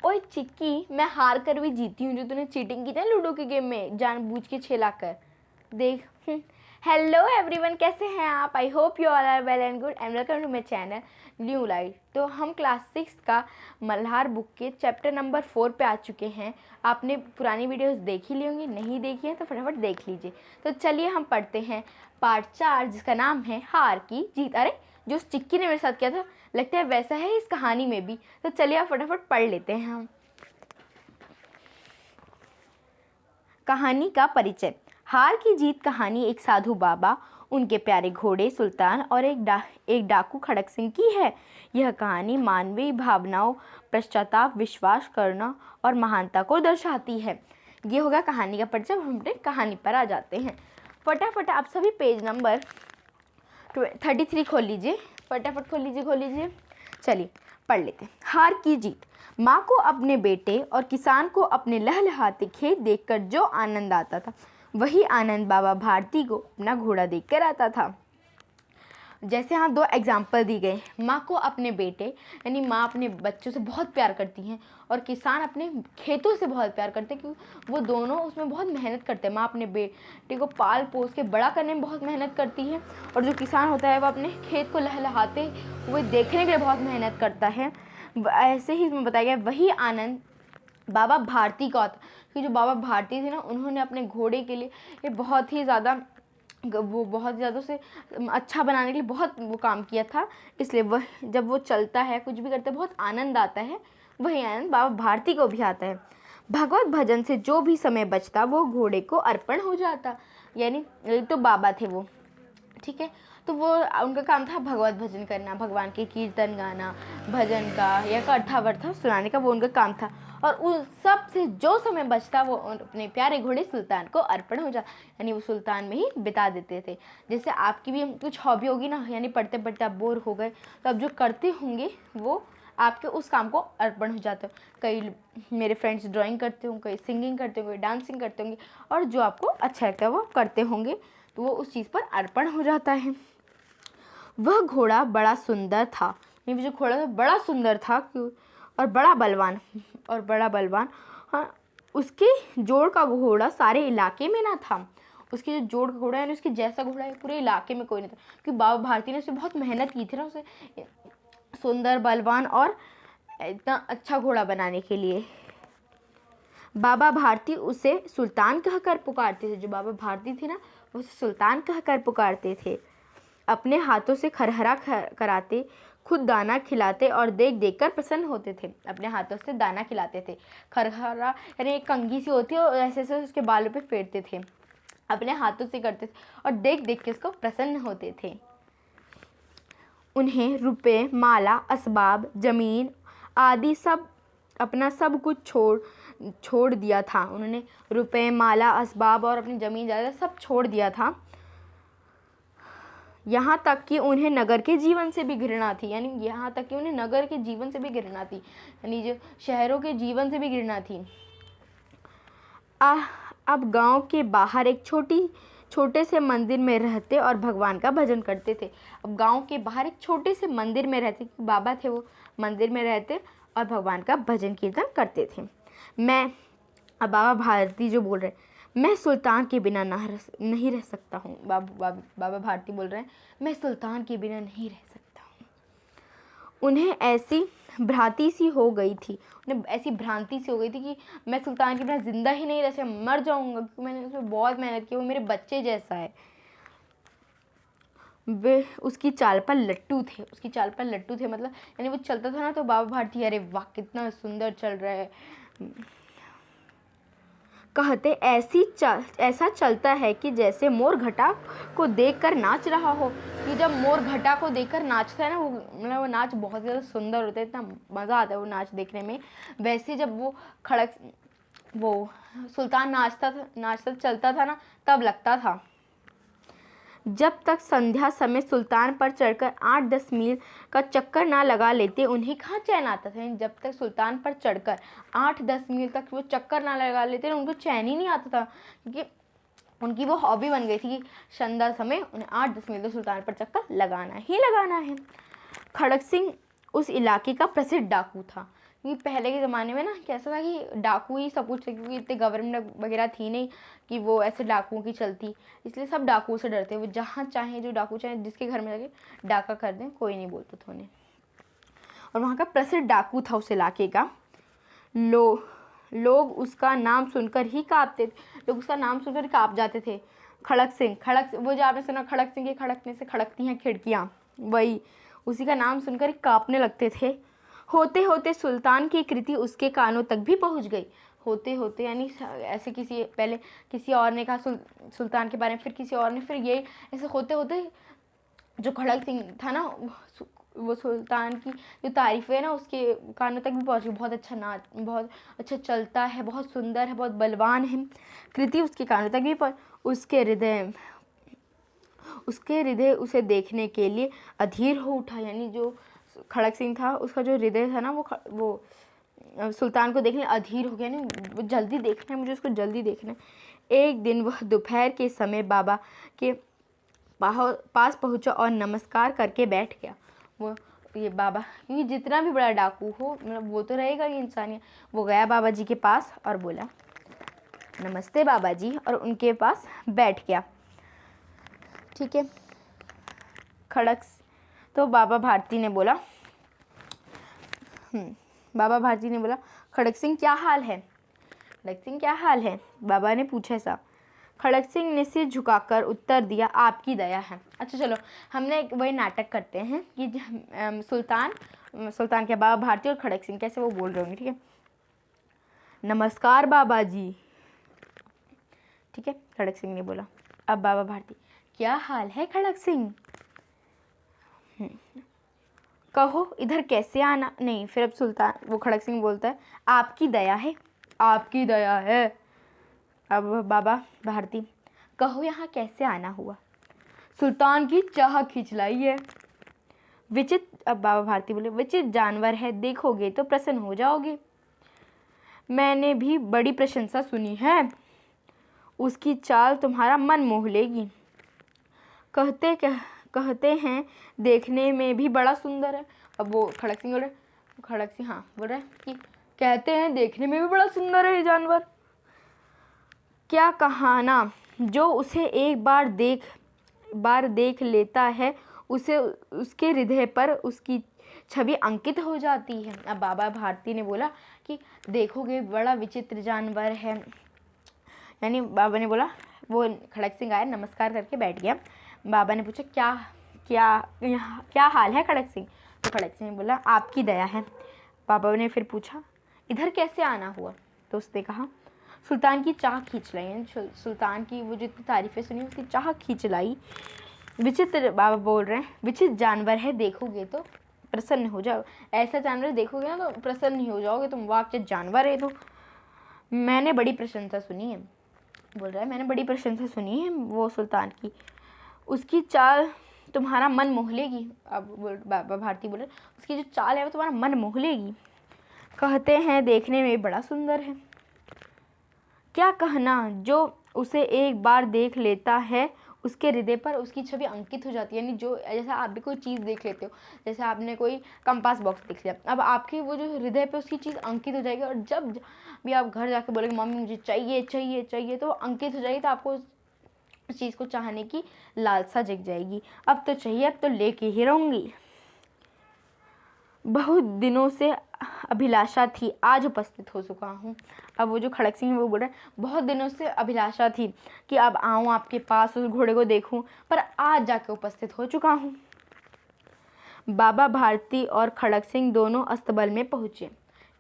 ओए चिक्की, मैं हार कर भी जीती हूँ जो तूने चीटिंग की थी ना लूडो के गेम में जानबूझ के छेला कर। देख। हेलो एवरीवन, कैसे हैं आप? I hope you all are well and good and welcome to my channel new light. तो हम क्लास 6 का मल्हार बुक के चैप्टर नंबर 4 पे आ चुके हैं। आपने पुरानी वीडियोस देख ही ली होंगी, नहीं देखी हैं तो फटाफट देख लीजिए। तो चलिए हम पढ़ते हैं पार्ट 4 जिसका नाम है हार की जीत। अरे जो उस चिक्की ने मेरे साथ किया था लगता है वैसा है इस कहानी में भी। तो चलिए आप फटाफट पढ़ लेते हैं हम। कहानी का परिचय। हार की जीत कहानी एक साधु बाबा, उनके प्यारे घोड़े सुल्तान और एक डाकू खड़क सिंह की है। यह कहानी मानवीय भावनाओं, पश्चाताप, विश्वास करना और महानता को दर्शाती है। ये होगा कहानी का परिचय। हम अपने कहानी पर आ जाते हैं। फटाफट आप सभी पेज नंबर 33 खोल लीजिए। फटाफट खोल लीजिए। चलिए पढ़ लेते हैं। हार की जीत। माँ को अपने बेटे और किसान को अपने लहलहाते खेत देखकर जो आनंद आता था वही आनंद बाबा भारती को अपना घोड़ा देखकर आता था। जैसे यहाँ 2 एग्जाम्पल दी गए। माँ को अपने बेटे यानी माँ अपने बच्चों से बहुत प्यार करती हैं और किसान अपने खेतों से बहुत प्यार करते हैं क्योंकि वो दोनों उसमें बहुत मेहनत करते हैं। माँ अपने बेटे को पाल पोस के बड़ा करने में बहुत मेहनत करती है और जो किसान होता है वो अपने खेत को लहलहाते हुए देखने के लिए बहुत मेहनत करता है। ऐसे ही इसमें बताया गया वही आनंद बाबा भारती का होता कि जो बाबा भारती थे ना उन्होंने अपने घोड़े के लिए ये बहुत ही ज़्यादा उसे अच्छा बनाने के लिए बहुत वो काम किया था। इसलिए वह जब वो चलता है कुछ भी करता है बहुत आनंद आता है। वही आनंद बाबा भारती को भी आता है। भगवत भजन से जो भी समय बचता वो घोड़े को अर्पण हो जाता। यानी तो बाबा थे वो, ठीक है। तो वो उनका काम था भगवत भजन करना, भगवान के कीर्तन गाना, भजन का या कथा वर्था सुनाने का वो उनका काम था। और उस सब से जो समय बचता वो अपने प्यारे घोड़े सुल्तान को अर्पण हो जाता, यानी वो सुल्तान में ही बिता देते थे। जैसे आपकी भी कुछ हॉबी होगी ना, यानी पढ़ते पढ़ते आप बोर हो गए तो आप जो करते होंगे वो आपके उस काम को अर्पण हो जाता है। कई मेरे फ्रेंड्स ड्राइंग करते होंगे, कई सिंगिंग करते होंगे, डांसिंग करते होंगे और जो आपको अच्छा लगता है वो करते होंगे तो वो उस चीज़ पर अर्पण हो जाता है। वह घोड़ा बड़ा सुंदर था। ये जो घोड़ा था बड़ा सुंदर था और बड़ा बलवान। हाँ, उसके जोड़ का घोड़ा सारे इलाके में ना था। उसकी जो जोड़ का घोड़ा है उसके जैसा घोड़ा है पूरे इलाके में कोई नहीं था क्योंकि बाबा भारती ने उसे बहुत मेहनत की थी ना उसे सुंदर, बलवान और इतना अच्छा घोड़ा बनाने के लिए। बाबा भारती उसे सुल्तान कहकर पुकारते थे। जो बाबा भारती थे ना उसे सुल्तान कहकर पुकारते थे। अपने हाथों से खरहरा कराते, खुद दाना खिलाते और देख देख कर प्रसन्न होते थे। अपने हाथों से दाना खिलाते थे। खरहरा यानी एक कंघी सी होती है और ऐसे ऐसे उसके बालों पे फेरते थे। अपने हाथों से करते थे और देख देख के उसको प्रसन्न होते थे। उन्हें रुपए, माला, असबाब, जमीन आदि सब अपना सब कुछ छोड़ दिया था। उन्होंने रुपए, माला, असबाब और अपनी ज़मीन जायदाद सब छोड़ दिया था। यहाँ तक कि उन्हें नगर के जीवन से भी घृणा थी। यानी यहाँ तक कि उन्हें नगर के जीवन से भी घृणा थी, यानी जो शहरों के जीवन से भी घृणा थी। अब गांव के बाहर एक छोटे से मंदिर में रहते और भगवान का भजन करते थे। अब गांव के बाहर एक छोटे से मंदिर में रहते, बाबा थे वो, मंदिर में रहते और भगवान का भजन कीर्तन करते थे। अब बाबा भारती जो बोल रहे हैं, मैं सुल्तान के बिना नहीं रह सकता हूँ। बाबा भारती बोल रहे हैं मैं सुल्तान के बिना नहीं रह सकता हूँ। उन्हें ऐसी भ्रांति सी हो गई थी कि मैं सुल्तान के बिना ज़िंदा ही नहीं रह सकता, मर जाऊँगा क्योंकि मैंने उसमें बहुत मेहनत की, वो मेरे बच्चे जैसा है। वे उसकी चाल पर लट्टू थे। मतलब यानी वो चलता था ना तो बाबा भारती अरे वाह कितना सुंदर चल रहा है कहते। ऐसा चलता है कि जैसे मोर घटा को देखकर नाच रहा हो। कि जब मोर घटा को देखकर नाचता है ना वो मतलब वो नाच बहुत ज़्यादा सुंदर होता है, इतना मज़ा आता है वो नाच देखने में। वैसे जब वो सुल्तान नाचता चलता था ना तब लगता था। जब तक संध्या समय सुल्तान पर चढ़कर 8-10 मील का चक्कर ना लगा लेते उन्हें कहाँ चैन आता था। जब तक सुल्तान पर चढ़कर 8-10 मील तक वो चक्कर ना लगा लेते उनको चैन ही नहीं आता था क्योंकि उनकी वो हॉबी बन गई थी कि संध्या समय उन्हें 8-10 मील तो सुल्तान पर चक्कर लगाना ही लगाना है। खड़क सिंह उस इलाके का प्रसिद्ध डाकू था। क्योंकि पहले के ज़माने में ना कैसा था कि डाकू ही सब कुछ थे, क्योंकि इतने गवर्नमेंट वगैरह थी नहीं कि वो ऐसे डाकुओं की चलती, इसलिए सब डाकुओं से डरते। वो जहाँ चाहें, जो डाकू चाहें जिसके घर में जाके डाका कर दें, कोई नहीं बोलता था उन्हें। और वहाँ का प्रसिद्ध डाकू था उस इलाके का। लोग उसका नाम सुनकर ही काँपते थे, लोग उसका नाम सुनकर ही काँप जाते थे। खड़क सिंह, वो जो आपने सुना खड़क सिंह के खड़कने से खड़कती हैं खिड़कियाँ, वही उसी का नाम सुनकर ही काँपने लगते थे। होते होते सुल्तान की कृति उसके कानों तक भी पहुंच गई। होते होते यानी ऐसे पहले किसी और ने कहा सुल्तान के बारे में, फिर किसी और ने, फिर ये ऐसे होते होते जो खड़क सिंह था ना, वो सुल्तान की जो तारीफ़ है ना उसके कानों तक भी पहुंच गई। बहुत अच्छा चलता है, बहुत सुंदर है, बहुत बलवान है। कृति उसके कानों तक भी उसके हृदय उसे देखने के लिए अधीर हो उठा। यानी जो खड़क सिंह था उसका जो हृदय था ना वो सुल्तान को देखने अधीर हो गया। नहीं, वो जल्दी देखना है, मुझे उसको जल्दी देखना है। एक दिन वह दोपहर के समय बाबा के पास पहुंचा और नमस्कार करके बैठ गया। वो ये बाबा, क्योंकि जितना भी बड़ा डाकू हो मतलब वो तो रहेगा ही इंसानियत। वो गया बाबा जी के पास और बोला नमस्ते बाबा जी, और उनके पास बैठ गया। ठीक है। तो बाबा भारती ने बोला खड़क सिंह क्या हाल है? खड़क सिंह क्या हाल है? बाबा ने पूछा ऐसा। खड़क सिंह ने सिर झुकाकर उत्तर दिया, आपकी दया है। अच्छा चलो, हमने वही नाटक करते हैं कि सुल्तान के बाबा भारती और खड़क सिंह कैसे वो बोल रहे होंगे। ठीक है, नमस्कार बाबा जी। ठीक है, खड़क सिंह ने बोला। अब बाबा भारती, क्या हाल है खड़क सिंह? कहो इधर कैसे आना। नहीं, फिर अब वो खड़क सिंह बोलता है, आपकी दया है, आपकी दया है। अब बाबा भारती, कहो यहाँ कैसे आना हुआ? सुल्तान की चाह खिंचलाई है। अब बाबा भारती बोले, विचित्र जानवर है, देखोगे तो प्रसन्न हो जाओगे। मैंने भी बड़ी प्रशंसा सुनी है, उसकी चाल तुम्हारा मन मोह लेगी। कहते हैं देखने में भी बड़ा सुंदर है। अब वो खड़क सिंह बोल रहे कि कहते हैं देखने में भी बड़ा सुंदर है ये जानवर। क्या कहाना, जो उसे एक बार देख लेता है उसके हृदय पर उसकी छवि अंकित हो जाती है। अब बाबा भारती ने बोला कि देखोगे बड़ा विचित्र जानवर है। यानी बाबा ने बोला, वो खड़क सिंह आया, नमस्कार करके बैठ गया। बाबा ने पूछा क्या हाल है खड़क सिंह? तो खड़क सिंह ने बोला, आपकी दया है। बाबा ने फिर पूछा, इधर कैसे आना हुआ? तो उसने कहा, सुल्तान की चाह खींच लाई। सुल्तान की वो जितनी तारीफ़ें सुनी उसकी चाह खींच लाई। विचित्र, बाबा बोल रहे हैं, विचित्र जानवर है, देखोगे तो प्रसन्न हो जाओ। ऐसा जानवर देखोगे ना तो प्रसन्न ही हो जाओगे तुम, वाकई जानवर है। तो मैंने बड़ी प्रशंसा सुनी है, बोल रहा है, मैंने बड़ी प्रशंसा सुनी है वो सुल्तान की, उसकी चाल तुम्हारा मन मोह लेगी। अब बाबा भारती बोले, उसकी जो चाल है वो तुम्हारा मन मोह लेगी। कहते हैं देखने में बड़ा सुंदर है। क्या कहना, जो उसे एक बार देख लेता है उसके हृदय पर उसकी छवि अंकित हो जाती है। यानी जो जैसे आप भी कोई चीज़ देख लेते हो, जैसे आपने कोई कंपास बॉक्स देख लिया, अब आपके वो जो हृदय पे उसकी चीज़ अंकित हो जाएगी, और जब भी आप घर जाके बोलेंगे मम्मी मुझे चाहिए चाहिए चाहिए, तो अंकित हो जाएगी, तो आपको उस चीज़ को चाहने की लालसा जग जाएगी। अब तो चाहिए, अब तो लेके ही रहूँगी। बहुत दिनों से अभिलाषा थी, आज उपस्थित हो चुका हूँ। अब वो जो खड़क सिंह है वो बोल रहे हैं, बहुत दिनों से अभिलाषा थी कि अब आऊँ आपके पास, उस घोड़े को देखूँ, पर आज जाके उपस्थित हो चुका हूँ। बाबा भारती और खड़क सिंह दोनों अस्तबल में पहुँचे।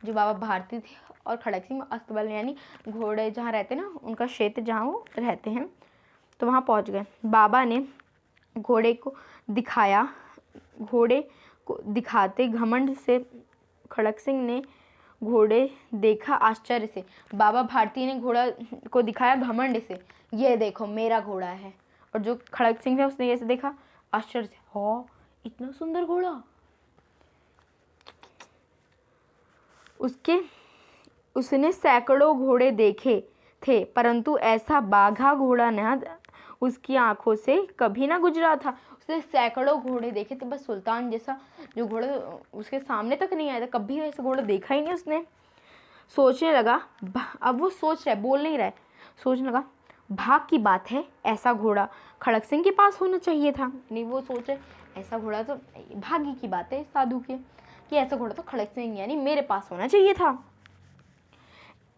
जो बाबा भारती थे और खड़क सिंह अस्तबल में, यानी घोड़े जहाँ रहते ना, उनका क्षेत्र जहाँ वो रहते हैं, तो वहाँ पहुँच गए। बाबा ने घोड़े को दिखाते घमंड से खड़क सिंह ने घोड़े देखा आश्चर्य से। बाबा भारती ने घोड़ा को दिखाया घमंड से, ये देखो मेरा घोड़ा है। और जो खड़क सिंह है उसने ऐसे देखा आश्चर्य से, हाँ इतना सुंदर घोड़ा। उसने सैकड़ों घोड़े देखे थे, परंतु ऐसा बाघा घोड़ा न उसकी आंखों से कभी ना गुजरा था। उसने सैकड़ों घोड़े देखे थे, बस सुल्तान जैसा जो घोड़ा उसके सामने तक नहीं आया था, कभी ऐसा घोड़ा देखा ही नहीं उसने। सोचने लगा, अब वो सोच रहा है, बोल नहीं रहा है, सोचने लगा भाग की बात है, ऐसा घोड़ा खड़क सिंह के पास होना चाहिए था। नहीं, वो सोच रहे ऐसा घोड़ा तो भाग्य की बात है साधु के, कि ऐसा घोड़ा तो खड़क सिंह यानी मेरे पास होना चाहिए था।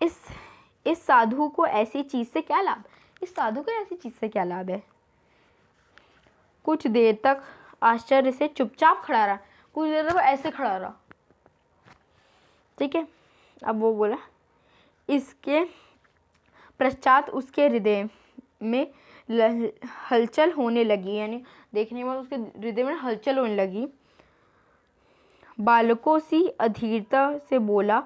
इस साधु को ऐसी चीज़ से क्या लाभ, इस साधु को ऐसी चीज़ से क्या लाभ है। कुछ देर तक आश्चर्य से चुपचाप खड़ा रहा, कुछ देर तक ऐसे खड़ा रहा, ठीक है। अब वो बोला, इसके पश्चात उसके हृदय में हलचल होने लगी, यानी देखने में उसके हृदय में हलचल होने लगी। बालकों सी अधीरता से बोला,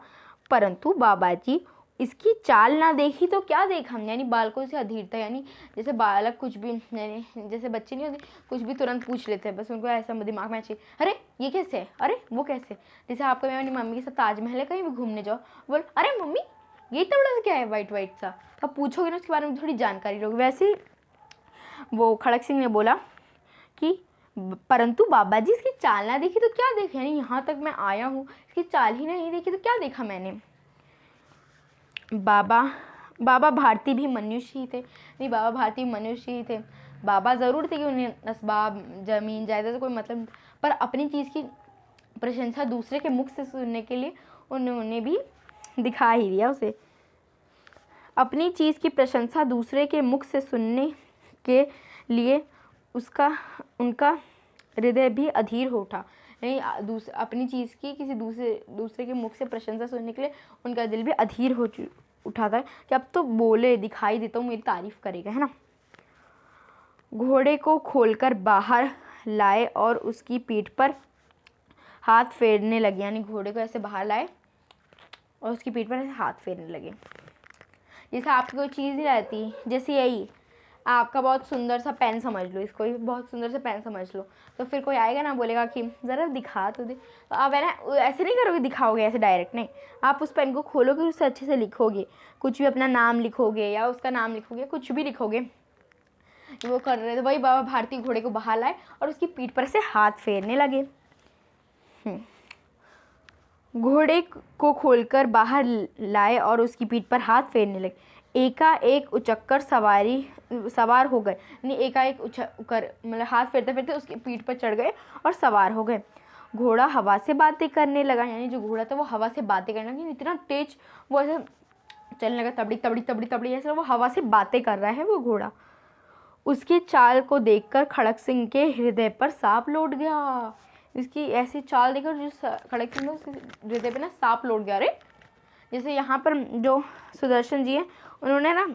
परंतु बाबा जी इसकी चाल ना देखी तो क्या देखा। यानी बालकों से अधीरता, यानी जैसे बालक कुछ भी, यानी जैसे बच्चे नहीं होते कुछ भी तुरंत पूछ लेते हैं, बस उनको ऐसा दिमाग में चाहिए, अरे ये कैसे है, अरे वो कैसे। जैसे आपको मैं अपनी मम्मी के साथ ताजमहल है कहीं भी घूमने जाओ, बोल अरे मम्मी ये इतना बड़ा सा क्या है वाइट वाइट सा, अब पूछोगे ना उसके बारे में थोड़ी जानकारी लोगे। वैसे वो खड़क सिंह ने बोला कि परंतु बाबा जी इसकी चाल ना देखी तो क्या देखा, यानी यहाँ तक मैं आया हूँ इसकी चाल ही नहीं देखी तो क्या देखा मैंने। बाबा भारती भी मनुष्य ही थे, नहीं बाबा भारती मनुष्य ही थे। बाबा ज़रूर थे कि उन्हें असबाब ज़मीन जायदाद कोई मतलब, पर अपनी चीज़ की प्रशंसा दूसरे के मुख से सुनने के लिए उन्होंने भी दिखा ही दिया उसे। अपनी चीज़ की प्रशंसा दूसरे के मुख से सुनने के लिए उनका हृदय भी अधीर हो उठा। नहीं, अपनी चीज़ की किसी दूसरे के मुख से प्रशंसा सुनने के लिए उनका दिल भी अधीर हो उठा था कि अब तो बोले दिखाई देता हूँ, मेरी तारीफ करेगा, है ना। घोड़े को खोलकर बाहर लाए और उसकी पीठ पर हाथ फेरने लगे, यानी घोड़े को ऐसे बाहर लाए और उसकी पीठ पर ऐसे हाथ फेरने लगे। जैसे आपकी कोई चीज़ ही रहती, जैसे यही आपका बहुत सुंदर सा पेन समझ लो, इसको ही बहुत सुंदर सा पेन समझ लो, तो फिर कोई आएगा ना बोलेगा कि ज़रा दिखा तो दे, तो आप है ना ऐसे नहीं करोगे, दिखाओगे ऐसे डायरेक्ट नहीं, आप उस पेन को खोलोगे, उससे अच्छे से लिखोगे, कुछ भी अपना नाम लिखोगे या उसका नाम लिखोगे, कुछ भी लिखोगे। वो कर रहे थे वही, बाबा भारती घोड़े को बाहर लाए और उसकी पीठ पर से हाथ फेरने लगे। घोड़े को खोलकर बाहर लाए और उसकी पीठ पर हाथ फेरने लगे। एकाएक उचक्कर सवार हो गए, यानी एकाएक उचक्कर मतलब हाथ फेरते फेरते उसकी पीठ पर चढ़ गए और सवार हो गए। घोड़ा हवा से बातें करने लगा, यानी जो घोड़ा था वो हवा से बातें करने लगा, इतना तेज वो ऐसे चलने लगा, तबड़ी तबड़ी तबड़ी तबड़ी ऐसे वो हवा से बातें कर रहा है वो घोड़ा। उसकी चाल को देखकर खड़क सिंह के हृदय पर सांप लौट गया। इसकी ऐसी चाल देखकर जो खड़क सिंह उसके हृदय पे ना सांप लौट गया। अरे जैसे यहाँ पर जो सुदर्शन जी हैं उन्होंने ना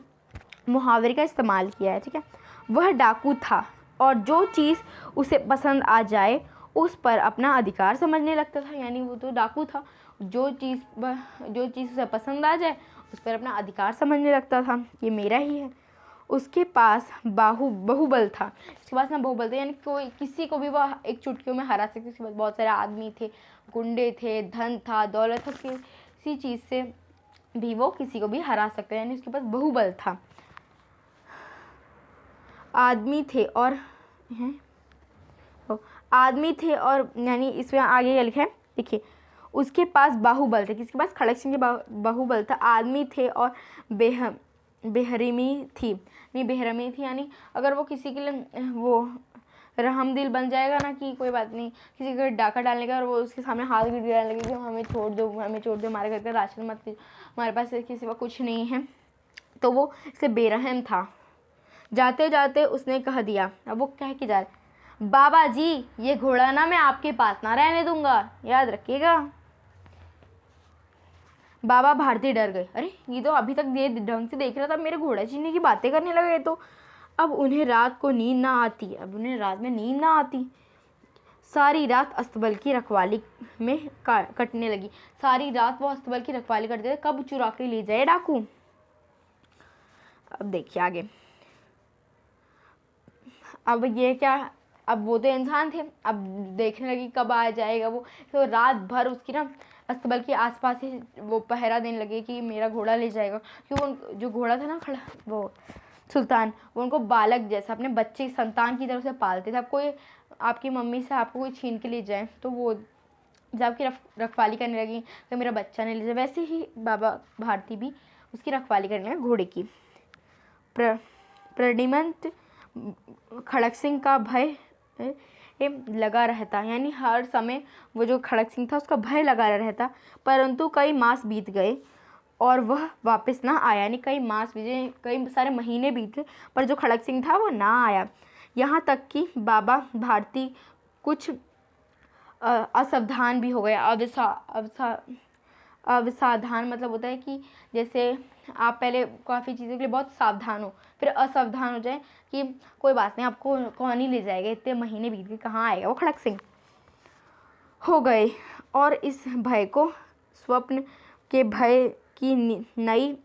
मुहावरे का इस्तेमाल किया है, ठीक है। वह डाकू था और जो चीज़ उसे पसंद आ जाए उस पर अपना अधिकार समझने लगता था, यानी वो तो डाकू था, जो चीज़ उसे पसंद आ जाए उस पर अपना अधिकार समझने लगता था, ये मेरा ही है। उसके पास बहुबल था, उसके पास ना बहुबल था, यानी कोई किसी को भी वह एक चुटकियों में हरा सकती। उसके पास बहुत सारे आदमी थे, गुंडे थे, धन था, दौलत था, किसी चीज़ से भी वो किसी को भी हरा सकता है, यानी उसके पास बहुबल था। आदमी थे और यानी इसमें आगे लिखा है, देखिए उसके पास बाहुबल थे, किसके पास, खड़क सिंह के बाहुबल था। आदमी थे और बेहरमी थी, नहीं बेहरमी थी, यानी अगर वो किसी के लिए वो रहमदिल बन जाएगा ना कि कोई बात नहीं, किसी को डाका डालने का और वो उसके सामने हाथ भी गिराने लगे कि हमें छोड़ दो, हमारे घर का राशन मत, हमारे पास किसी का कुछ नहीं है, तो वो इससे बेरहम था। जाते जाते उसने कह दिया, अब वो कह के जा रहे, बाबा जी ये घोड़ा ना मैं आपके पास ना रहने दूंगा, याद रखिएगा। बाबा भारती डर गए, अरे ये तो अभी तक ये ढंग से देख रहा था, मेरे घोड़ा छीनने की बातें करने लगे। तो अब उन्हें रात में नींद ना आती, सारी रात अस्तबल की रखवाली में कटने लगी। सारी रात वो अस्तबल की रखवाली करते थे, कब चुरा के ले जाए डाकू। अब देखिए आगे, अब ये क्या, अब वो तो इंसान थे, अब देखने लगी कब आ जाएगा वो, तो रात भर उसकी ना अस्तबल के आसपास ही वो पहरा देने लगे कि मेरा घोड़ा ले जाएगा, क्योंकि वो जो घोड़ा था ना खड़ा, वो सुल्तान वो उनको बालक जैसा अपने बच्चे संतान की तरह से पालते थे। अब कोई आपकी मम्मी से आपको कोई छीन के ले जाए तो वो जब आपकी रखवाली करने लगी कि मेरा बच्चा नहीं ले जाए, वैसे ही बाबा भारती भी उसकी रखवाली करने लगे घोड़े की। प्रद्युम्न खड़क सिंह का भय लगा रहता, यानी हर समय वो जो खड़क सिंह था उसका भय लगा रहता। परंतु कई मास बीत गए और वह वापस ना आया, यानी कई मास बीते, कई सारे महीने बीते, पर जो खड़क सिंह था वो ना आया। यहाँ तक कि बाबा भारती कुछ असावधान भी हो गया। अवसावधान मतलब होता है कि जैसे आप पहले काफ़ी चीज़ों के लिए बहुत सावधान हो, फिर असावधान हो जाए कि कोई बात नहीं, आपको कौन ही ले जाएगा, इतने महीने बीत गए, कहाँ आएगा वो खड़क सिंह, हो गए। और इस भय को स्वप्न के भय की नई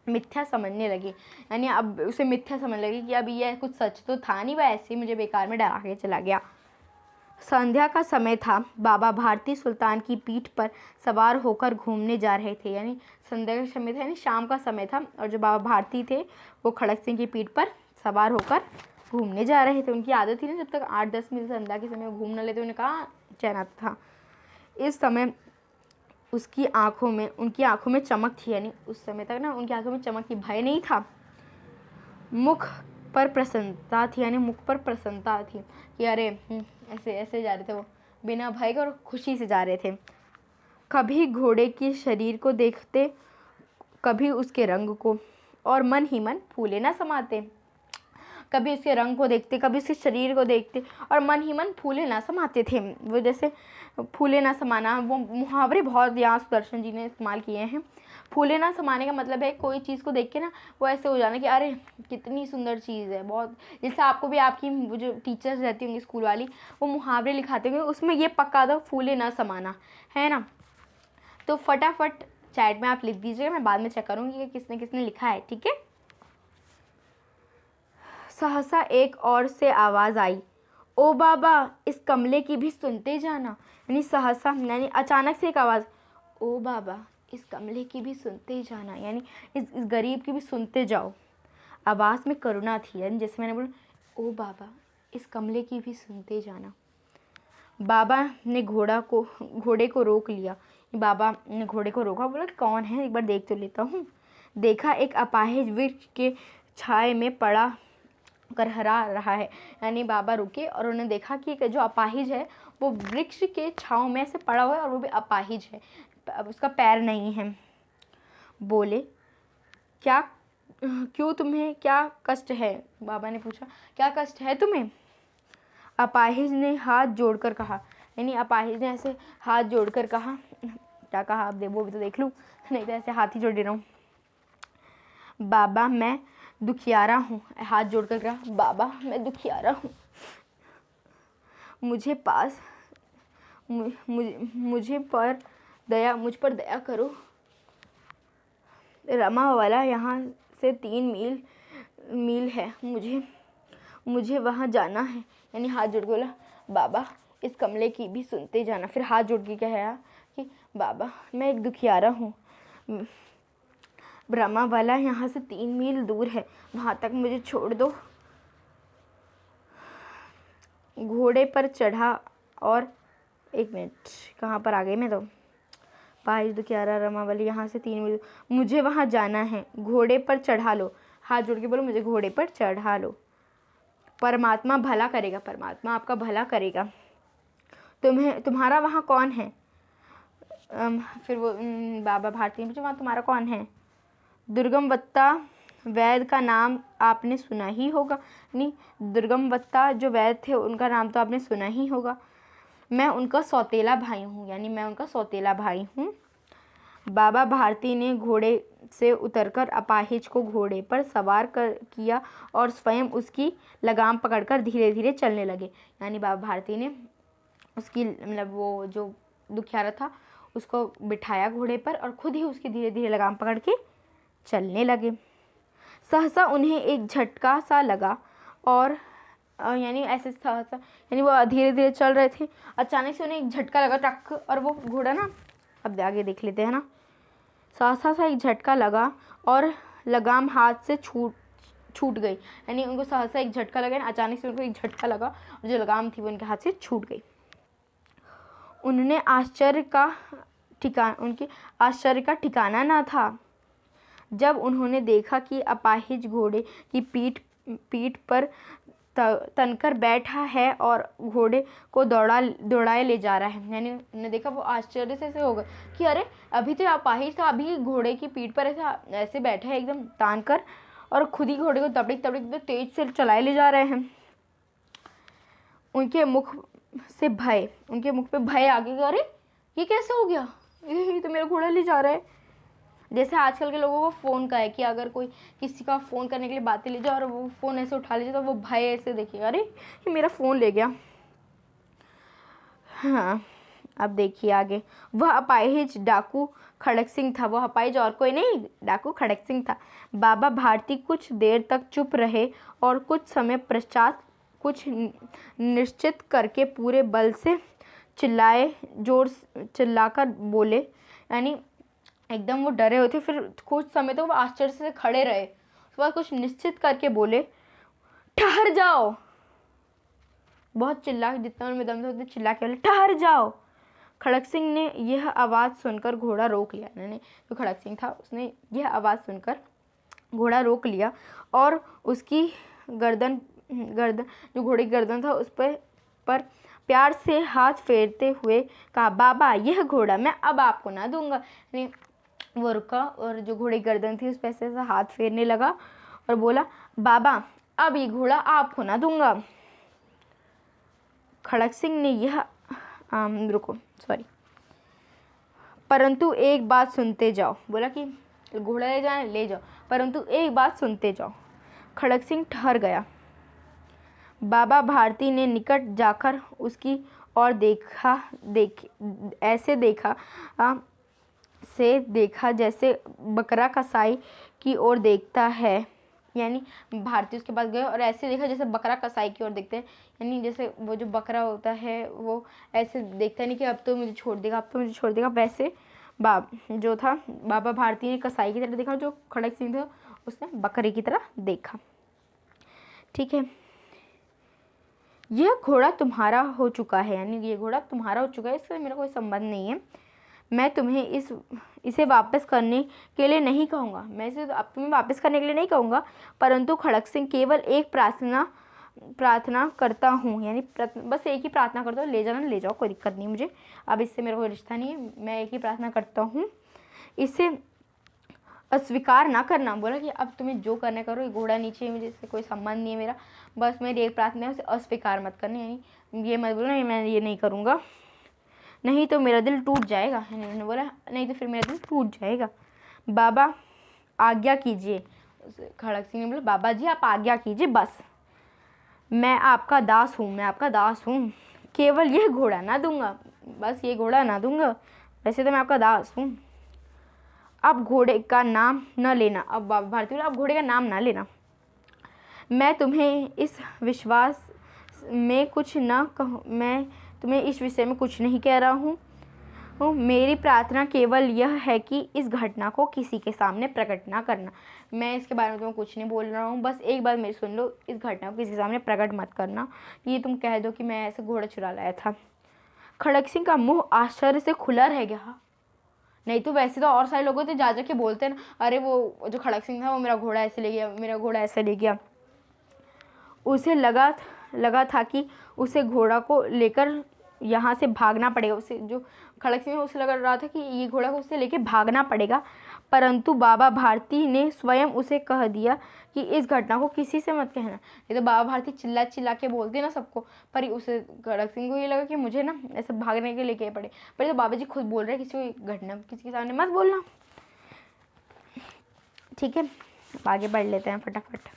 मिथ्या समझने लगी, यानी अब उसे मिथ्या समझ लगी कि अब ये कुछ सच तो था नहीं, वह ऐसे ही मुझे बेकार में डरा के चला गया। संध्या का समय था। बाबा भारती सुल्तान की पीठ पर सवार होकर घूमने जा रहे थे, यानी संध्या का समय था, यानी शाम का समय था, और जो बाबा भारती थे वो खड़क सिंह की पीठ पर सवार होकर घूमने जा रहे थे। उनकी आदत थी ना, जब तक 8-10 मील संध्या के समय घूम न लेते उन्हें कहाँ चैन आता था। इस समय उनकी आंखों में चमक थी, यानी उस समय तक ना उनकी आंखों में चमक थी, भय नहीं था। मुख पर प्रसन्नता थी, यानी मुख पर प्रसन्नता थी कि अरे ऐसे ऐसे जा रहे थे वो, बिना भय के और खुशी से जा रहे थे। कभी घोड़े के शरीर को देखते, कभी उसके रंग को, और मन ही मन फूले ना समाते। कभी उसके रंग को देखते, कभी उसके शरीर को देखते, और मन ही मन फूले ना समाते थे। वो जैसे फूले ना समाना, वो मुहावरे बहुत यहाँ सुदर्शन जी ने इस्तेमाल किए हैं। फूले ना समाने का मतलब है कोई चीज़ को देख के ना वो ऐसे हो जाना कि अरे कितनी सुंदर चीज़ है, बहुत। जैसे आपको भी आपकी वो जो टीचर्स रहती होंगी स्कूल वाली, वो मुहावरे लिखाते होंगे, उसमें ये पक्का दो फूले ना समाना, है ना। तो फटाफट चैट में आप लिख दीजिएगा, मैं बाद में चेक करूँगी कि किसने किसने लिखा है, ठीक है। सहसा एक और से आवाज़ आई, ओ बाबा इस कमले की भी सुनते जाना। यानी सहसा यानी अचानक से एक आवाज़, ओ बाबा इस कमले की भी सुनते जाना, यानी इस गरीब की भी सुनते जाओ। आवाज़ में करुणा थी, यानी जैसे मैंने बोला ओ बाबा इस कमले की भी सुनते जाना। बाबा ने घोड़े को रोक लिया। बाबा ने घोड़े को रोका, बोला कौन है, एक बार देख तो लेता हूँ। देखा एक अपाहिज वृक्ष के छाए में पड़ा करहरा रहा है, यानी बाबा रुके और उन्होंने देखा कि जो अपाहिज है वो वृक्ष के छाँव में से पड़ा हुआ है, और वो भी अपाहिज है, अब उसका पैर नहीं है। बोले क्यों तुम्हें क्या कष्ट है? बाबा ने पूछा क्या कष्ट है तुम्हें? अपाहिज ने हाथ जोड़कर कहा, यानी अपाहिज ने ऐसे हाथ जोड़कर कहा, क्या कहा आप वो भी तो देख लूँ, नहीं तो ऐसे हाथ ही जोड़ रहा हूँ। बाबा मैं दुखियारा हूँ, हाथ जोड़कर कहा बाबा मैं दुखियारा हूँ, मुझ पर दया करो। रमा वाला यहाँ से 3 मील है, मुझे वहाँ जाना है। यानी हाथ जोड़ के बोला बाबा इस कमले की भी सुनते जाना। फिर हाथ जोड़ के कहा कि बाबा मैं एक दुखियारा हूँ, ब्रह्मा वाला यहाँ से 3 मील दूर है, वहाँ तक मुझे छोड़ दो। घोड़े पर चढ़ा और 1 मिनट कहाँ पर आ गई मैं, तो पाहिज दुखियारा रमा वाली यहाँ से 3 मील, मुझे वहाँ जाना है, घोड़े पर चढ़ा लो। हाथ जोड़ के बोलो मुझे घोड़े पर चढ़ा लो। परमात्मा भला करेगा, परमात्मा आपका भला करेगा। तुम्हारा वहाँ कौन है? फिर वो बाबा भारती ने पूछा वहाँ तुम्हारा कौन है? दुर्गमवत्ता वैद्य का नाम आपने सुना ही होगा। नहीं, दुर्गमवत्ता जो वैद्य थे उनका नाम तो आपने सुना ही होगा। मैं उनका सौतेला भाई हूँ, यानी मैं उनका सौतेला भाई हूँ। बाबा भारती ने घोड़े से उतरकर अपाहिज को घोड़े पर सवार किया और स्वयं उसकी लगाम पकड़कर धीरे धीरे चलने लगे। यानी बाबा भारती ने उसकी मतलब वो जो दुखियारा था उसको बिठाया घोड़े पर और खुद ही उसकी धीरे धीरे लगाम पकड़ के चलने लगे। सहसा उन्हें एक झटका सा लगा और यानी ऐसे सहसा यानी वो धीरे धीरे चल रहे थे, अचानक से उन्हें एक झटका लगा टक, और वो घोड़ा ना, अब आगे देख लेते हैं ना, सहसा सा एक झटका लगा और लगाम हाथ से छूट गई, यानी उनको सहसा एक झटका लगा, अचानक से उनको एक झटका लगा और जो लगाम थी वो उनके हाथ से छूट गई। उनके आश्चर्य का ठिकाना न था जब उन्होंने देखा कि अपाहिज घोड़े की पीठ पर तनकर बैठा है और घोड़े को दौड़ाए ले जा रहा है। यानी उन्होंने देखा, वो आश्चर्य से होगा कि अरे अभी तो अपाहिज था, अभी घोड़े की पीठ पर ऐसे बैठा है एकदम तान कर, और खुद ही घोड़े को तबड़िक तो तेज से चलाए ले जा रहे हैं। उनके मुख पे भय आ गया, अरे ये कैसे हो गया, ये तो मेरा घोड़ा ले जा रहा है। जैसे आजकल के लोगों को फ़ोन का है कि अगर कोई किसी का फ़ोन करने के लिए बातें ले जाए और वो फ़ोन ऐसे उठा ले जाए तो वो भय ऐसे देखेगा, अरे ये मेरा फ़ोन ले गया। हाँ, अब देखिए आगे। वह अपाहिज डाकू खड़क सिंह था। वो अपाहिज और कोई नहीं, डाकू खड़क सिंह था। बाबा भारती कुछ देर तक चुप रहे और कुछ समय पश्चात कुछ निश्चित करके पूरे बल से चिल्लाकर बोले, यानी एकदम वो डरे हुए थे। फिर कुछ समय तो वो आश्चर्य से खड़े रहे, उसके बाद कुछ निश्चित करके बोले, ठहर जाओ। बहुत जितना उनमें दम था चिल्ला के बोले, ठहर जाओ। खड़क सिंह ने यह आवाज़ सुनकर घोड़ा रोक लिया। यानी जो खड़क सिंह था उसने यह आवाज़ सुनकर घोड़ा रोक लिया और उसकी गर्दन जो घोड़े की गर्दन था उस पर प्यार से हाथ फेरते हुए कहा, बाबा यह घोड़ा मैं अब आपको ना दूंगा। यानी वो रुका और जो घोड़े की गर्दन थी उस पर ऐसे हाथ फेरने लगा और बोला, बाबा अब ये घोड़ा आपको ना दूंगा। खड़क सिंह ने यह परंतु एक बात सुनते जाओ। बोला कि घोड़ा ले जाओ, परंतु एक बात सुनते जाओ। खड़क सिंह ठहर गया। बाबा भारती ने निकट जाकर उसकी ओर देखा जैसे बकरा कसाई की ओर देखता है। यानी भारती उसके पास गए और ऐसे देखा जैसे बकरा कसाई की ओर देखते हैं। यानी जैसे वो जो बकरा होता है वो ऐसे देखता नहीं कि अब तो मुझे छोड़ देगा, वैसे जो था बाबा भारती ने कसाई की तरह देखा, जो खड़क सिंह था उसने बकरे की तरह देखा। ठीक है, यह घोड़ा तुम्हारा हो चुका है, यानी ये घोड़ा तुम्हारा हो चुका है, इससे मेरा कोई संबंध नहीं है। मैं तुम्हें इसे वापस करने के लिए नहीं कहूँगा, मैं इसे अब तुम्हें वापस करने के लिए नहीं कहूँगा, परंतु खड़क सिंह केवल एक प्रार्थना करता हूँ, यानी बस एक ही प्रार्थना करता हूँ, ले जाओ, कोई दिक्कत नहीं मुझे, अब इससे मेरा कोई रिश्ता नहीं है। मैं एक ही प्रार्थना करता हूँ, इसे अस्वीकार ना करना। बोला कि अब तुम्हें जो करना करो, ये घोड़ा नीचे, मुझे इससे कोई संबंध नहीं है मेरा, बस मेरी एक प्रार्थना है, उसे अस्वीकार मत करना। यानी ये मत बोलना मैं ये नहीं करूँगा, नहीं तो मेरा दिल टूट जाएगा। उन्होंने बोला नहीं तो फिर मेरा दिल टूट जाएगा। बाबा आज्ञा कीजिए। खड़क सिंह ने बोला, बाबा जी आप आज्ञा कीजिए, बस मैं आपका दास हूँ, केवल यह घोड़ा ना दूंगा, बस ये घोड़ा ना दूंगा, वैसे तो मैं आपका दास हूँ। अब घोड़े का नाम न लेना। अब बाबा भारती बोला, अब घोड़े का नाम ना लेना। मैं तुम्हें इस विषय में कुछ नहीं कह रहा हूँ। मेरी प्रार्थना केवल यह है कि इस घटना को किसी के सामने प्रकट ना करना। मैं इसके बारे में तुम्हें कुछ नहीं बोल रहा हूँ, बस एक बात मेरी सुन लो, इस घटना को किसी के सामने प्रकट मत करना, ये तुम कह दो कि मैं ऐसे घोड़ा चुरा लाया था। खड़क सिंह का मुंह आश्चर्य से खुला रह गया। नहीं तो वैसे तो और सारे लोग तो जा के बोलते हैं ना, अरे वो जो खड़क सिंह था वो मेरा घोड़ा ऐसे ले गया, उसे लगा था कि उसे घोड़ा को लेकर यहाँ से भागना पड़ेगा। उसे जो खड़क सिंह है उसे लग रहा था कि ये घोड़ा को उससे लेके भागना पड़ेगा, परंतु बाबा भारती ने स्वयं उसे कह दिया कि इस घटना को किसी से मत कहना। ये तो बाबा भारती चिल्ला के बोलते ना सबको, पर उसे खड़क सिंह को ये लगा कि मुझे ना ऐसे भागने के लेके पड़े, पर तो बाबा जी खुद बोल रहे हैं किसी घटना किसी के सामने मत बोलना। ठीक है, आगे बढ़ लेते हैं फटाफट।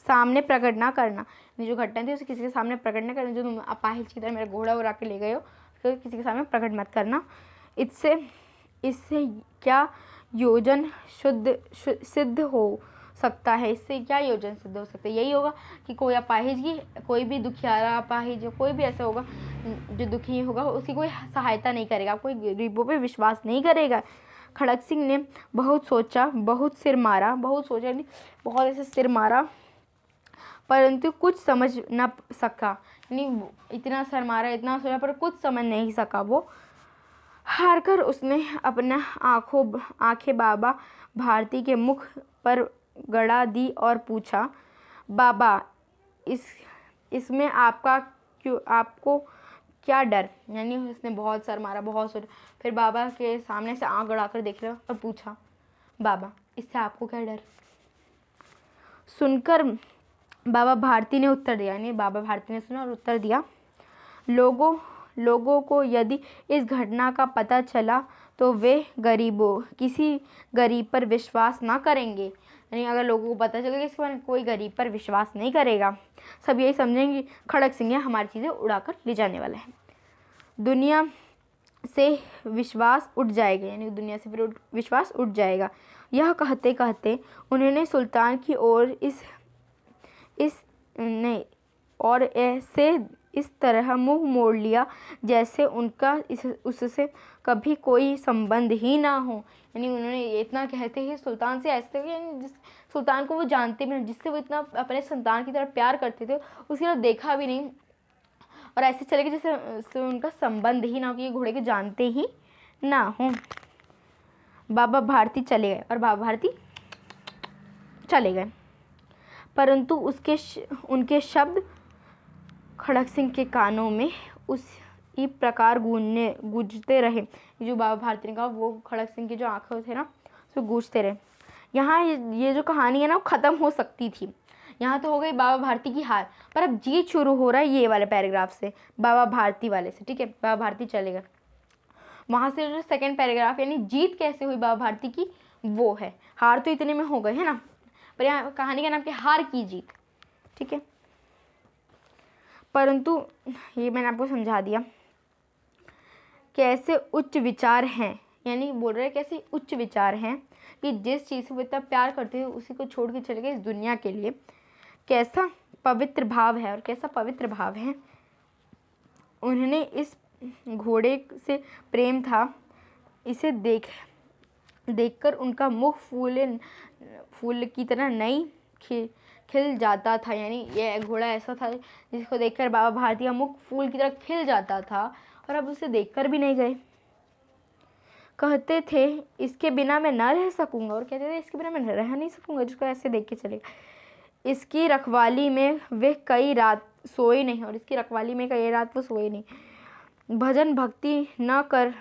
सामने प्रकट ना करना, जो घटना थी उसे किसी के सामने प्रकट ना करना। जो तुम अपाहिज की तरह मेरा घोड़ा उड़ा के ले गए हो, तो किसी के सामने प्रकट मत करना। इससे क्या योजन सिद्ध हो सकता है? इससे क्या योजन सिद्ध हो सकता है? यही होगा कि कोई अपाहिज की, कोई भी दुखियारा अपाहिज, कोई भी ऐसा होगा जो दुखी होगा, उसकी कोई सहायता नहीं करेगा, कोई गरीबों पे विश्वास नहीं करेगा। खड़क सिंह ने बहुत सोचा, बहुत सिर मारा, बहुत सोचा नहीं, बहुत ऐसे सिर मारा, परंतु कुछ समझ न सका। नहीं, इतना सिर मारा, इतना सोचा, पर कुछ समझ नहीं सका। वो हार कर उसने अपना आंखें बाबा भारती के मुख पर गड़ा दी और पूछा, बाबा, इसमें आपको क्या डर? यानी उसने बहुत सर मारा, बहुत सोचा, फिर बाबा के सामने से आंख गड़ा कर देख लिया और पूछा, बाबा, इससे आपको क्या डर? सुनकर बाबा भारती ने उत्तर दिया, यानी बाबा भारती ने सुना और उत्तर दिया, लोगों को यदि इस घटना का पता चला तो वे किसी गरीब पर विश्वास ना करेंगे। यानी अगर लोगों को पता चलेगा इसके बारे में, कोई गरीब पर विश्वास नहीं करेगा। सब यही समझेंगे खड़क सिंह हमारी चीज़ें उड़ाकर ले जाने वाला है। दुनिया से विश्वास उठ जाएगा, यानी दुनिया से फिर विश्वास उठ जाएगा। यह कहते कहते उन्होंने सुल्तान की ओर ऐसे इस तरह मुंह मोड़ लिया जैसे उनका उससे कभी कोई संबंध ही ना हो। यानी उन्होंने इतना कहते ही सुल्तान से ऐसे, जिस सुल्तान को वो जानते भी नहीं, जिससे वो इतना अपने संतान की तरह प्यार करते थे, उसकी तरफ देखा भी नहीं, और ऐसे चले गए जैसे उनका संबंध ही ना हो, कि ये घोड़े के जानते ही ना हो। बाबा भारती चले गए और बाबा भारती चले गए, परंतु उनके शब्द खड़क सिंह के कानों में उसी प्रकार गूंजते रहे। जो बाबा भारती ने कहा वो खड़क सिंह की जो आंखें थे ना, उसमें गूंजते रहे। यहाँ ये जो कहानी है ना, वो ख़त्म हो सकती थी। यहाँ तो हो गई बाबा भारती की हार, पर अब जीत शुरू हो रहा है ये वाले पैराग्राफ से, बाबा भारती वाले से। ठीक है, बाबा भारती चले गए, वहाँ से जो सेकेंड पैराग्राफ यानी जीत कैसे हुई बाबा भारती की, वो है। हार तो इतने में हो गए है ना, पर यहाँ कहानी का नाम क्या, हार की जीत। ठीक है, परंतु ये मैंने आपको समझा दिया कैसे उच्च विचार हैं। यानी बोल रहे हैं कैसे उच्च विचार हैं कि जिस चीज़ से वो इतना प्यार करते हैं उसी को छोड़ के चले गए इस दुनिया के लिए। कैसा पवित्र भाव है, और कैसा पवित्र भाव है। उन्होंने इस घोड़े से प्रेम था, इसे देखकर उनका मुख फूल की तरह नई खिल जाता था। यानी ये घोड़ा ऐसा था जिसको देखकर बाबा भारती का मुख फूल की तरह खिल जाता था, और अब उसे देखकर भी नहीं गए। कहते थे इसके बिना मैं ना रह सकूंगा, और कहते थे इसके बिना मैं रह नहीं सकूंगा, जिसको ऐसे देख के चले। इसकी रखवाली में वे कई रात सोए नहीं, और इसकी रखवाली में कई रात वो सोए नहीं। भजन भक्ति न कर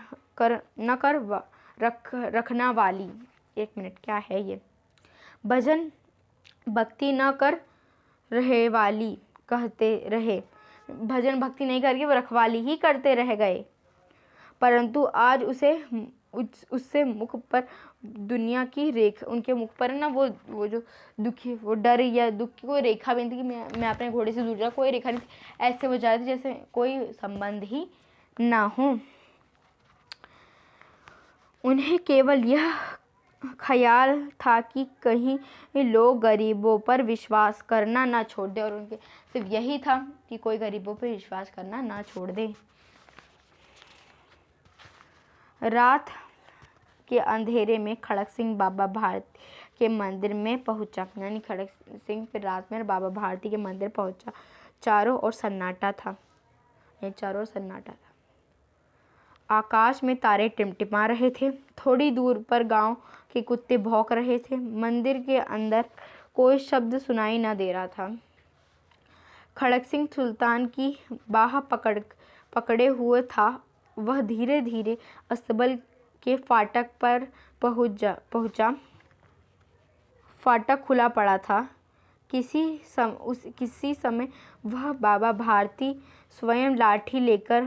रखना वाली, एक मिनट, क्या है ये, भजन भक्ति न कर रहे वाली कहते रहे। भजन भक्ति नहीं करके वो रखवाली ही करते रह गए, परंतु आज उससे मुख पर दुनिया की रेखा, उनके मुख पर ना वो जो दुखी, वो डर या दुख की कोई रेखा भी नहीं थी कि मैं अपने घोड़े से दूर जा, कोई रेखा नहीं थी। ऐसे वो जा रहे थे जैसे कोई संबंध ही ना हो। उन्हें केवल यह ख्याल था कि कहीं लोग गरीबों पर विश्वास करना ना छोड़ दे, और उनके सिर्फ यही था कि कोई गरीबों पर विश्वास करना ना छोड़ दे। रात के अंधेरे में खड़क सिंह बाबा भारती के मंदिर में पहुंचा। यानी खड़क सिंह फिर रात में बाबा भारती के मंदिर पहुंचा। चारों ओर सन्नाटा था, चारों ओर सन्नाटा था। आकाश में तारे टिमटिमा रहे थे। थोड़ी दूर पर गांव के कुत्ते भौंक रहे थे। मंदिर के अंदर कोई शब्द सुनाई न दे रहा था। खड़क सिंह सुल्तान की बाह पकड़े हुए था। वह धीरे धीरे अस्तबल के फाटक पर पहुंचा। फाटक खुला पड़ा था। किसी समय वह बाबा भारती स्वयं लाठी लेकर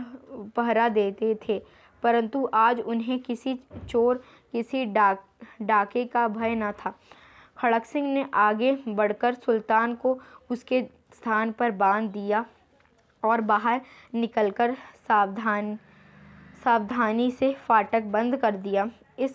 पहरा देते थे, परंतु आज उन्हें किसी चोर, किसी डाके का भय न था। खड़क सिंह ने आगे बढ़कर सुल्तान को उसके स्थान पर बांध दिया और बाहर निकलकर सावधानी से फाटक बंद कर दिया। इस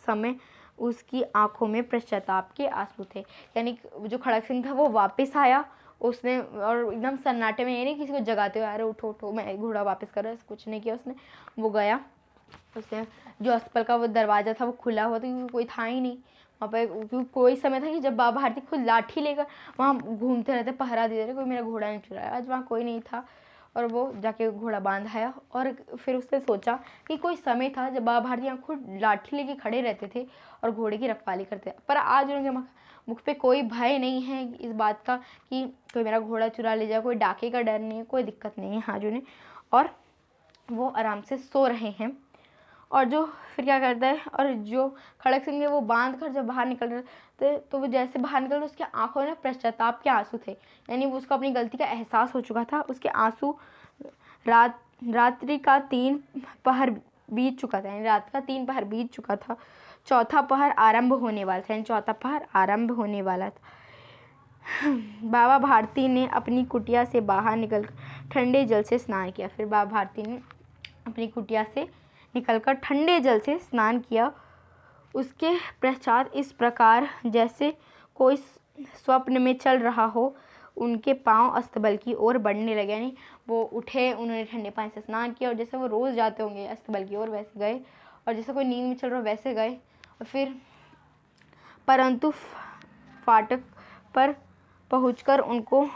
समय उसकी आंखों में पश्चाताप के आंसू थे। यानी जो खड़क सिंह था वो वापस आया, उसने, और एकदम सन्नाटे में, ये नहीं किसी को जगाते हुए, अरे उठो उठो मैं घोड़ा वापस कर रहा, कुछ नहीं किया उसने। वो गया उसने जो अस्पताल का वो दरवाज़ा था वो खुला हुआ था, क्योंकि कोई था ही नहीं वहाँ पे, क्योंकि कोई समय था कि जब बाबा भारती खुद लाठी लेकर वहाँ घूमते रहते, पहरा देते रहे, कोई मेरा घोड़ा नहीं चुराया। आज वहाँ कोई नहीं था और वो जाके घोड़ा बांधाया। और फिर उसने सोचा कि कोई समय था जब बाबा भारती यहाँ खुद लाठी लेके खड़े रहते थे और घोड़े की रखवाली करते, पर आज उनके मुख पे कोई भय नहीं है इस बात का कि कोई मेरा घोड़ा चुरा ले जाए, कोई डाके का डर नहीं है, कोई दिक्कत नहीं है आज उन्हें। और वो आराम से सो रहे हैं। और जो फिर क्या करता है, और जो खड़क सिंह है वो बांध कर जब बाहर निकल रहे थे, तो वो जैसे बाहर निकल रहे उसके आंखों में पश्चाताप के आंसू थे, यानी वो उसको अपनी गलती का एहसास हो चुका था। उसके आंसू रात्रि का 3 पहर बीत चुका था, यानी रात का 3 पहर बीत चुका था। चौथा पहर आरंभ होने वाला था, यानी चौथा पहर आरंभ होने वाला था। बाबा भारती ने अपनी कुटिया से बाहर निकलकर ठंडे जल से स्नान किया। फिर बाबा भारती ने अपनी कुटिया से निकलकर ठंडे जल से स्नान किया। उसके पश्चात इस प्रकार जैसे कोई स्वप्न में चल रहा हो, उनके पांव अस्तबल की ओर बढ़ने लगे, यानी वो उठे, उन्होंने ठंडे पानी से स्नान किया और जैसे वो रोज़ जाते होंगे अस्तबल की ओर वैसे गए, और जैसे कोई नींद में चल रहा हो वैसे गए। और फिर परंतु फाटक पर पहुंचकर उनको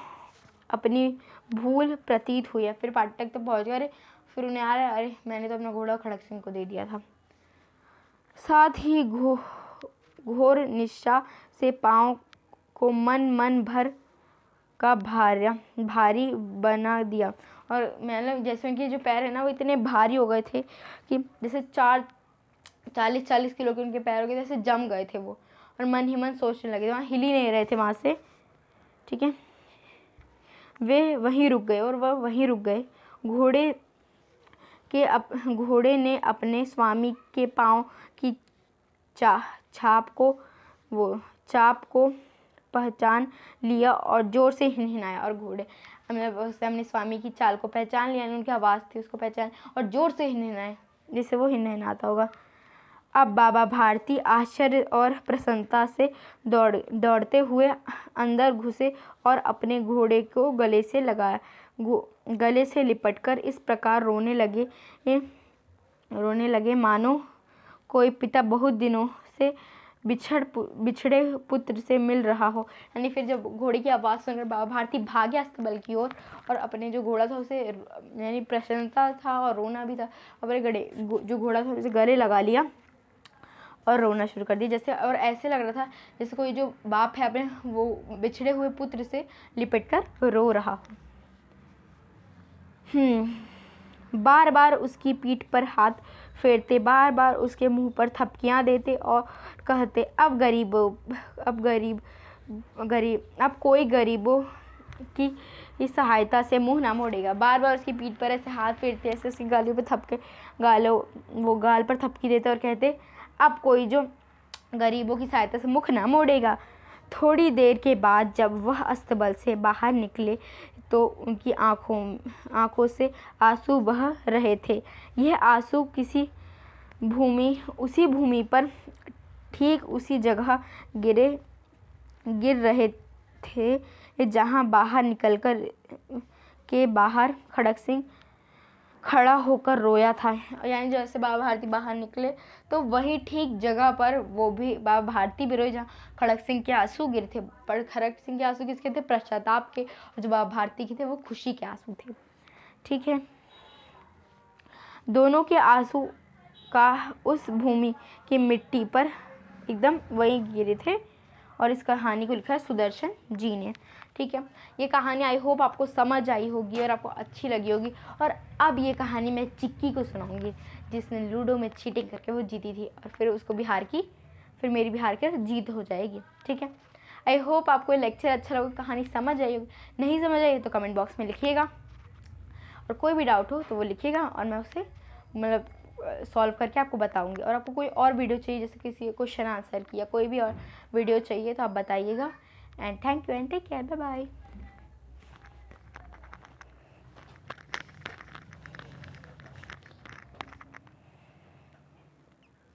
अपनी भूल प्रतीत हुई है। फिर फाटक तक पहुँच गए, फिर उन्हें आ रहा अरे मैंने तो अपना घोड़ा खड़क सिंह को दे दिया था। साथ ही घोर निशा से पाँव को मन भर का भारी बना दिया। और मैंने जैसे उनके जो पैर है ना वो इतने भारी हो गए थे कि जैसे 40 किलो के उनके पैर हो गए, जैसे जम गए थे वो, और मन ही मन सोचने लगे, वहाँ हिल ही नहीं रहे थे वहाँ से। ठीक है, वे वहीं रुक गए और वह वहीं रुक गए। घोड़े ने अपने स्वामी के पाँव की चाप को पहचान लिया और जोर से हिनहिनाया। और घोड़े मतलब उसने अपने स्वामी की चाल को पहचान लिया, उनकी आवाज़ थी उसको पहचान, और जोर से हिनहिनाया जिससे वो हिनहिनाता होगा। अब बाबा भारती आश्चर्य और प्रसन्नता से दौड़ते हुए अंदर घुसे और अपने घोड़े को गले से लिपटकर इस प्रकार रोने लगे मानो कोई पिता बहुत दिनों से बिछड़े पुत्र से मिल रहा हो। यानी फिर जब घोड़े की आवाज़ सुनकर बाबा भारती भागे अस्तबल की ओर और अपने जो घोड़ा था उसे, यानी प्रसन्नता था और रोना भी था, अपने जो घोड़ा था उसे गले लगा लिया और रोना शुरू कर दिया जैसे, और ऐसे लग रहा था जैसे कोई जो बाप है अपने वो बिछड़े हुए पुत्र से लिपटकर रो रहा हो। बार बार उसकी पीठ पर हाथ फेरते, बार बार उसके मुंह पर थपकियां देते और कहते, अब कोई गरीबों की सहायता से मुंह ना मोड़ेगा। बार बार उसकी पीठ पर ऐसे हाथ फेरते, ऐसे उसकी गालों पे थपके गाल पर थपकी देते और कहते, अब कोई जो गरीबों की सहायता से मुख ना मोड़ेगा। थोड़ी देर के बाद जब वह अस्तबल से बाहर निकले तो उनकी आँखों से आंसू बह रहे थे। यह आंसू उसी भूमि पर ठीक उसी जगह गिर रहे थे जहाँ बाहर निकलकर के बाहर खड़क सिंह खड़ा होकर रोया था। यानी जैसे बाबा भारती बाहर निकले तो वही ठीक जगह पर वो भी बाबा भारती भी रोए जहाँ खड़क सिंह के आंसू गिरे थे। पर खड़क सिंह के आंसू किसके थे? पश्चाताप के। और जो बाबा भारती के थे वो खुशी के आंसू थे। ठीक है, दोनों के आंसू का उस भूमि की मिट्टी पर एकदम वही गिरे थे। और इस कहानी को लिखा है सुदर्शन जी ने। ठीक है, ये कहानी आई होप आपको समझ आई होगी और आपको अच्छी लगी होगी। और अब ये कहानी मैं चिक्की को सुनाऊंगी जिसने लूडो में चीटिंग करके वो जीती थी और फिर उसको बिहार की, फिर मेरी बिहार की जीत हो जाएगी। ठीक है, आई होप आपको ये लेक्चर अच्छा लगा, कहानी समझ आई होगी। नहीं समझ आई तो कमेंट बॉक्स में लिखिएगा और कोई भी डाउट हो तो वो लिखिएगा और मैं उसे मतलब सॉल्व करके आपको बताऊंगी। और आपको कोई और वीडियो चाहिए जैसे किसी क्वेश्चन आंसर की या कोई भी और वीडियो चाहिए तो आप बताइएगा। And thank you and take care, bye bye.